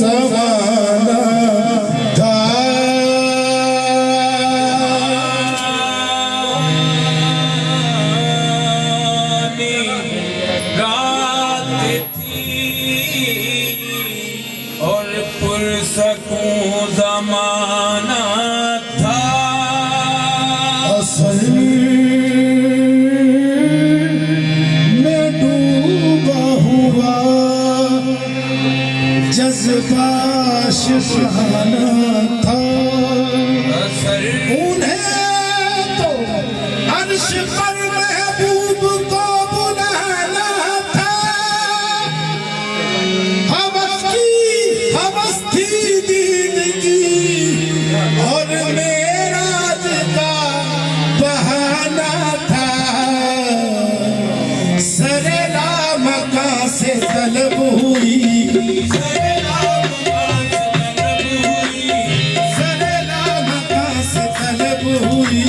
जमाना था। रात थी और पुरसकूं जमाना था। असल में डूबा हुआ जज्बा शिशाना था। उन्हें तो अर्श पर महबूब को बुलाना था। हवस थी दीन की और मेराज का बहाना था। सरेला मका से तलब हुई, सरेला मका से तलब हुई,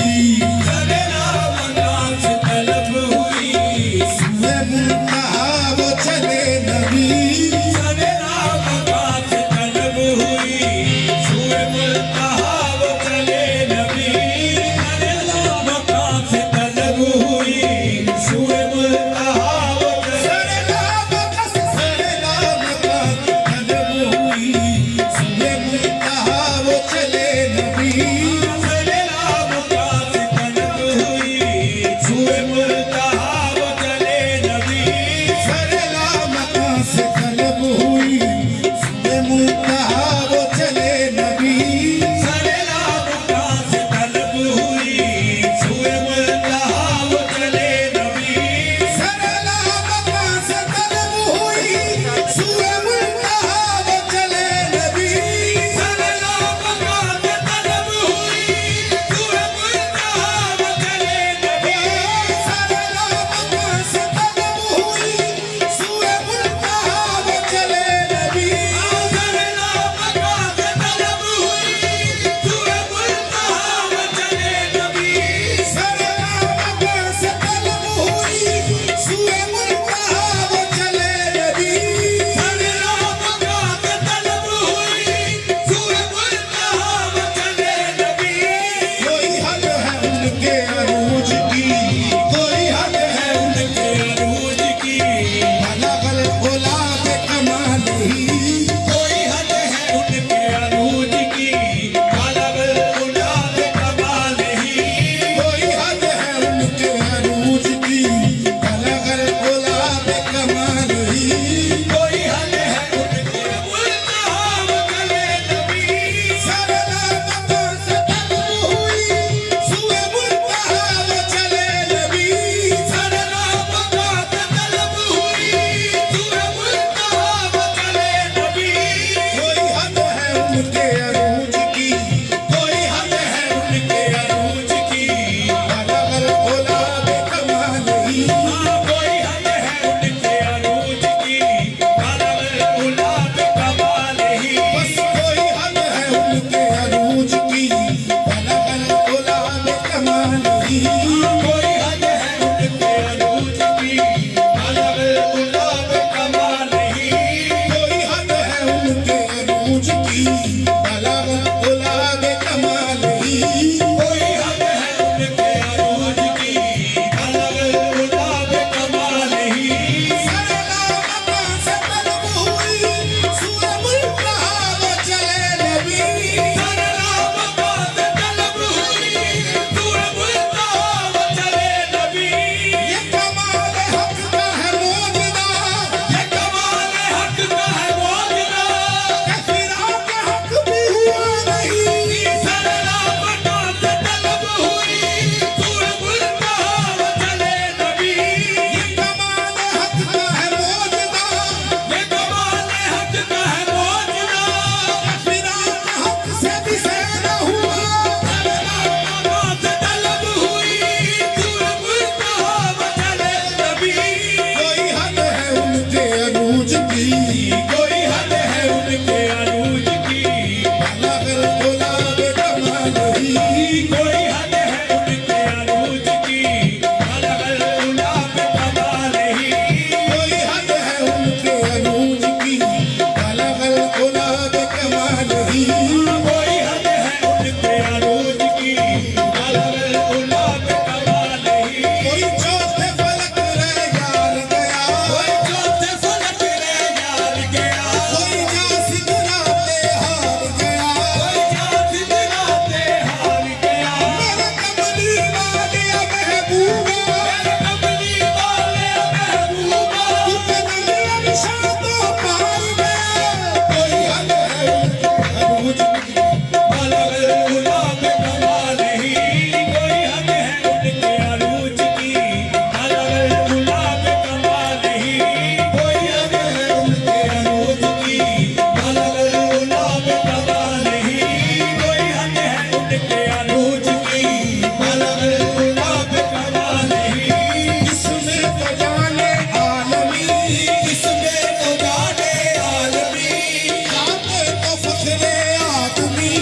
फखरे आदमी,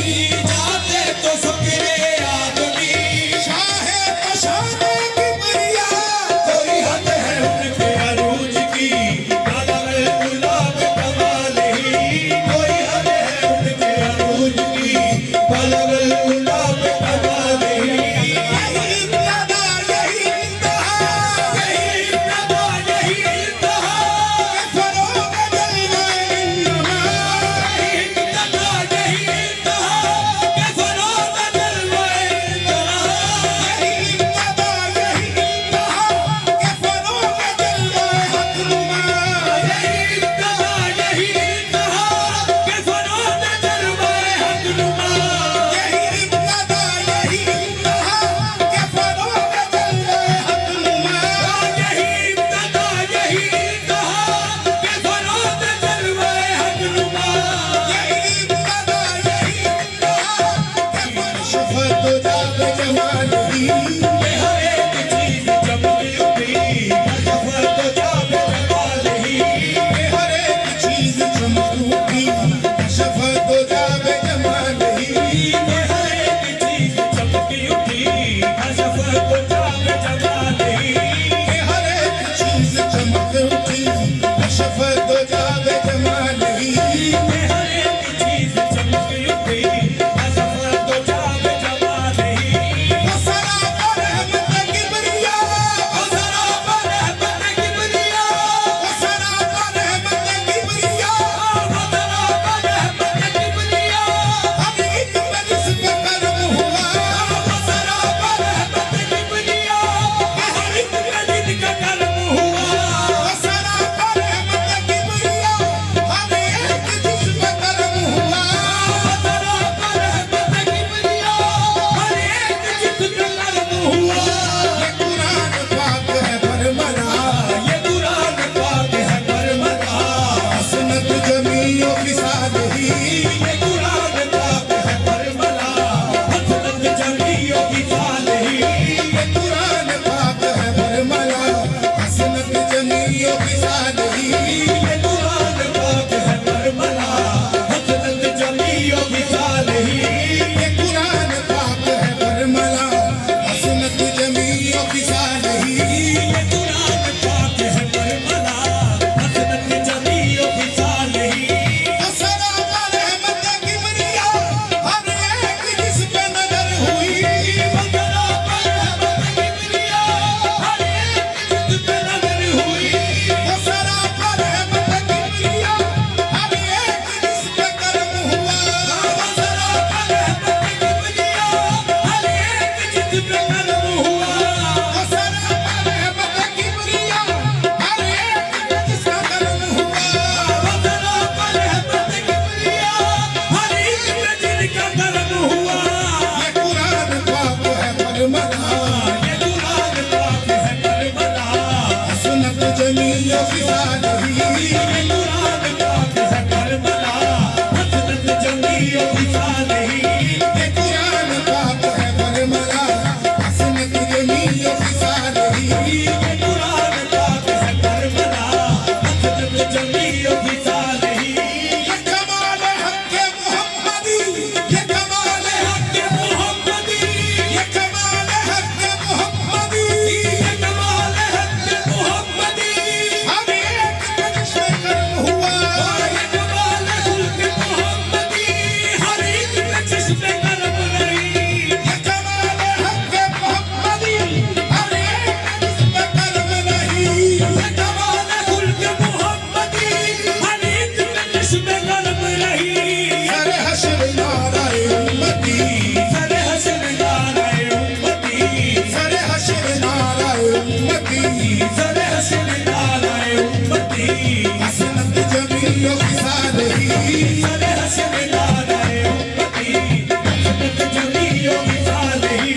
जाते तो फकरे आदमी, शाहे पशाने की बरिया, कोई हद है उनके अरूज की, नज़र गुलाब कमाल ही, कोई हद है उनके अरूज की, नज़र गुलाब कमाल ही। यही इब्तदा यही इंतहा, यही इब्तिदा यही इंतहा, फरोग जलवा इन्नमा, यही इब्तिदा यही इंतहा, के फरोग जलवा इंतहा। यही इब्तदा यही इंतहा, के फरोग जलवा हकनुमा, यही इब्तिदा यही इंतहा, के फरोग जलवा हकनुमा। यही इब्तदा यही इंतहा, के फरोग जलवा हकनुमा, यही इब्तिदा यही इंतहा, के फरोग जलवा हकनुमा। यही इब्तदा यही इंतहा, के शफत जाग जमाली, ये हर एक चीज चमक उठी, शफत जाग जमाल ही। हर एक चीज चमकूगी, शफत जाग जमाली, ये हर एक चीज चमक उठी, शफत जाग जमाल ही। हर एक चीज चमकूगी, शफत जाग जमाली, ये हर एक चीज चमक उठी, शफत जाग जमाल ही। वसरा पर रहमत किबरिया, वसरा पर रहमत किबरिया, वसरा पर रहमत किबरिया, वसरा पर रहमत किबरिया, हम एक बरस पे करम हुआ, वसरा पर रहमत किबरिया, हर एक दिन का कर्म हुआ। वसरा पर रहमत किबरिया, हम एक जिस्म करम हुआ, वसरा पर रहमत किबरिया, हर एक जिस्म कर्म हुआ। ये कुरान पाक है बरमला, ये कुरान पाक है बरमला, हसनत जमीओ फिसाद ही, ये कुरान पाक है बरमला, हसनत जमीओ की साल ही। ये कुरान पाक है बरमला, हसनत जमीओ फिसाद ही, ये कुरान पाक है बरमला, हसनत जमीओ की साल ही। ये कुरान पाक है बरमला, हसनत जमीओ फिसाद ही, ये कुरान पाक है बरमला, हसनत जमीओ की साल ही। वसरा पर रहमत किबरिया, हर एक जिस पे नजर हुई, वसरा पर रहमत किबरिया, हर एक जिस पे नजर हुई। वसरा पर रहमत किबरिया, हर एक जिस पे करम हुआ, वसरा पर रहमत किबरिया, हर एक जिस पे कर्म हुआ। वसरा पर रहमत किबरिया, हर एक जिस पे करम हुआ, वसरा पर रहमत किबरिया, हर एक जिनका कर्म हुआ। ये कुरान पाक है बरमला, ये कुरान पाक है बरमला, हसनत जमीओ फिसाद ही, ये कुरान पाक है बरमला, हसनत जमीओ की साल ही। ये कुरान पाक है बरमला, हसनत जमीओ फिसाद ही, ये कुरान पाक है बरमला, हसनत जमीओ की साल ही। ये कमाल हक मोहम्मदी, ये कमाल हक मोहम्मदी, ये कमाल हक मोहम्मदी, ये कमाल हक मोहम्मदी, हर एक जिस पे करम हुआ, ये कमाल खुल्क मोहम्मदी, हर एक जिस पे कर्म रही। ये कमाल हक मोहम्मदी, हर एक जिस पे करम नहीं, ये कमाल खुल्क मोहम्मदी, हर एक जिस पे कर्म रही। सरे हश्र नाराए उम्मती, सरे हश्र नाराए उम्मती, सरे हश्र नाराए उम्मती, सरे हश्र नाराए उम्मती, हसनत जमीओ फिसाद ही, सरे हश्र नाराए उम्मती, हसनत जमीओ की साल ही।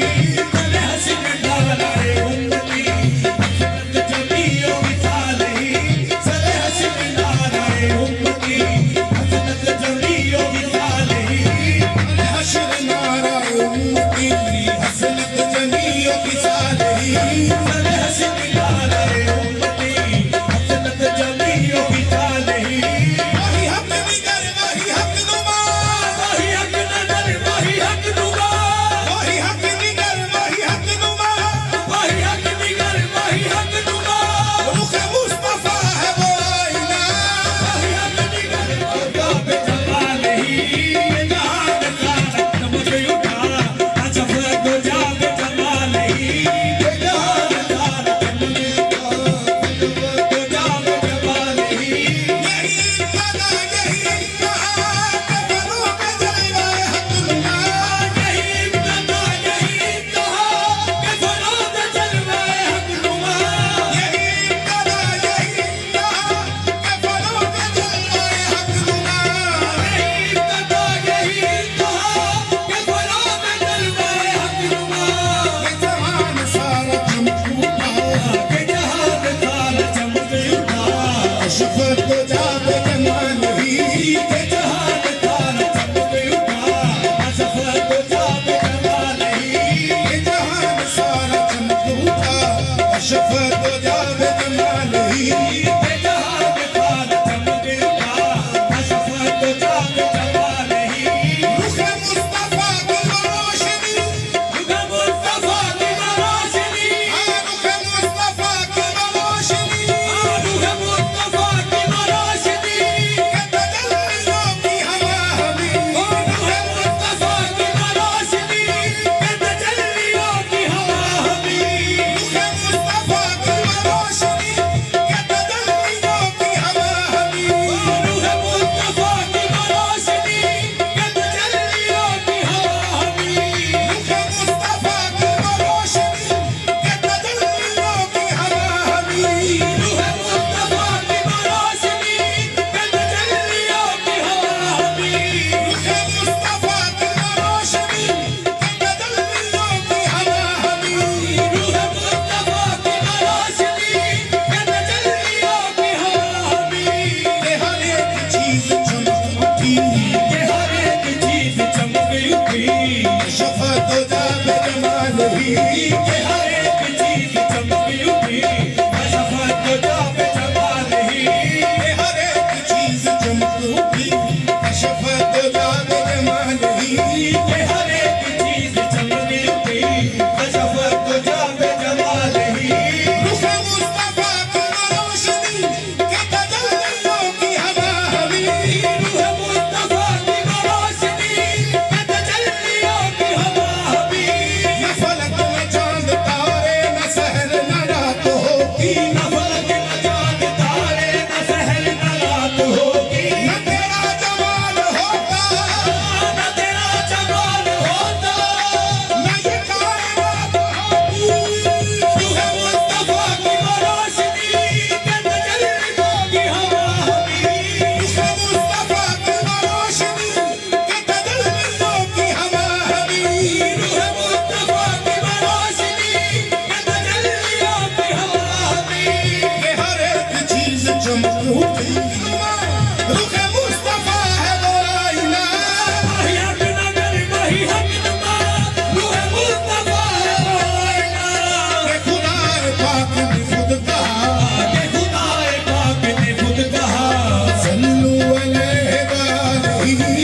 सरे हश्र नाराए उम्मती, हसनत जमीओ की साल ही। सरे हश्र नाराए उम्मती, हसनत जमीओ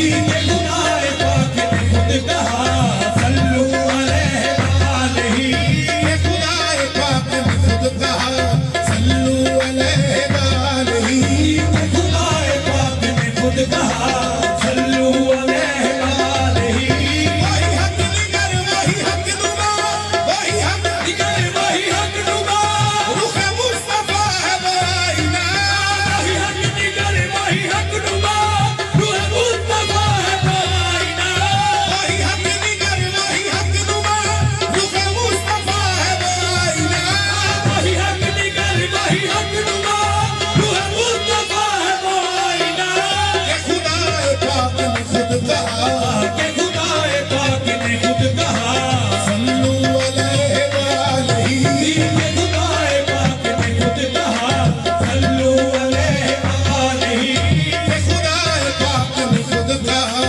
ये खुदाए पाक ने खुद कहा सल्लू अलैहि वालैहि ये खुदाए पाक ने खुद कहा सल्लू अलैहि वालैहि ये खुदाए पाक ने खुद कहा सल्लू अलैहि वालैहि वही हक निगर वही हक नुमा वही हक निगर वही हक नुमा रुख मुस्तफा है बाइना वही हक निगर वही हक नुमा रूह मुस्तफा है बाइना वही हक निगर वही हक नुमा रुख मुस्तफा है बाइना वही हक निगर वही हक नुमा रूह मुस्तफा है बाइना ये खुदाए पाक ने खुद कहा के खुदाए पाक ने खुद कहा सल्लू अलैहि वालैहि ये खुदाए पाक ने खुद कहा सल्लू अलैहि वालैहि ये खुदाए पाक ने खुद कहा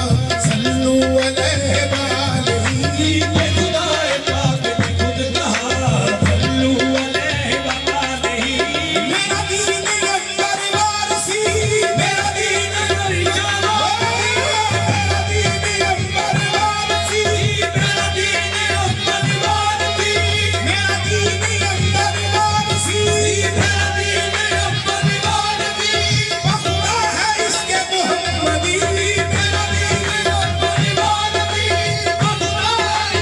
सल्लू अलैहि वालैहि ये खुदाए पाक ने खुद कहा सल्लू अलैहि वालैहि मेरा दीन अंबर वारसी मेरा दीन करी जाना मेरा दीन अंबर वारसी मेरा दीन अम्मन वारसी मेरा दीन अंबर वारसी मेरा दीन अम्मन वारसी बखुदा है इसके मोहम्मदी मेरा दीन अम्मन वारसी खुदा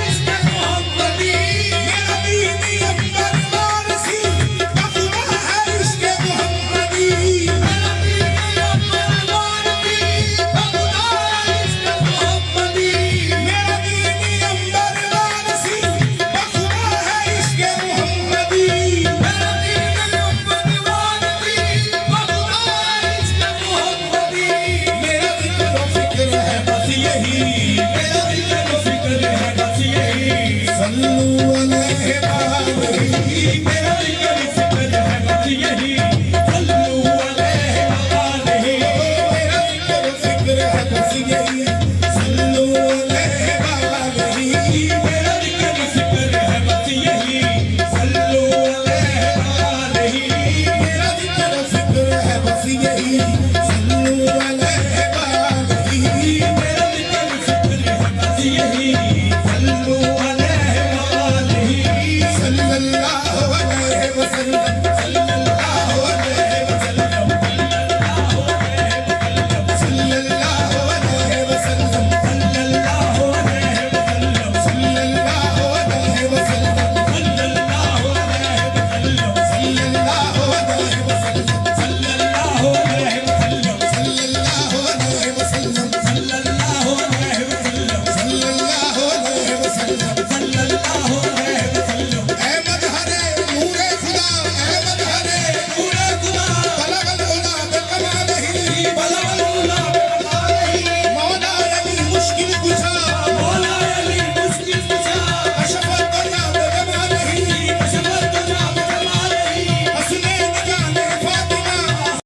इसके मोहम्मदी मेरा दीन अंबर वारसी बखुदा है इसके मोहम्मदी मेरा दीन अम्मन वारसी खुदा इसके मोहम्मदी मेरा दीन अंबर वारसी बखुदा है इसके मोहम्मदी मेरा दीन अम्मन वारसी खुदा इसके मोहम्मदी मेरा जिक्र फिक्र है बस यही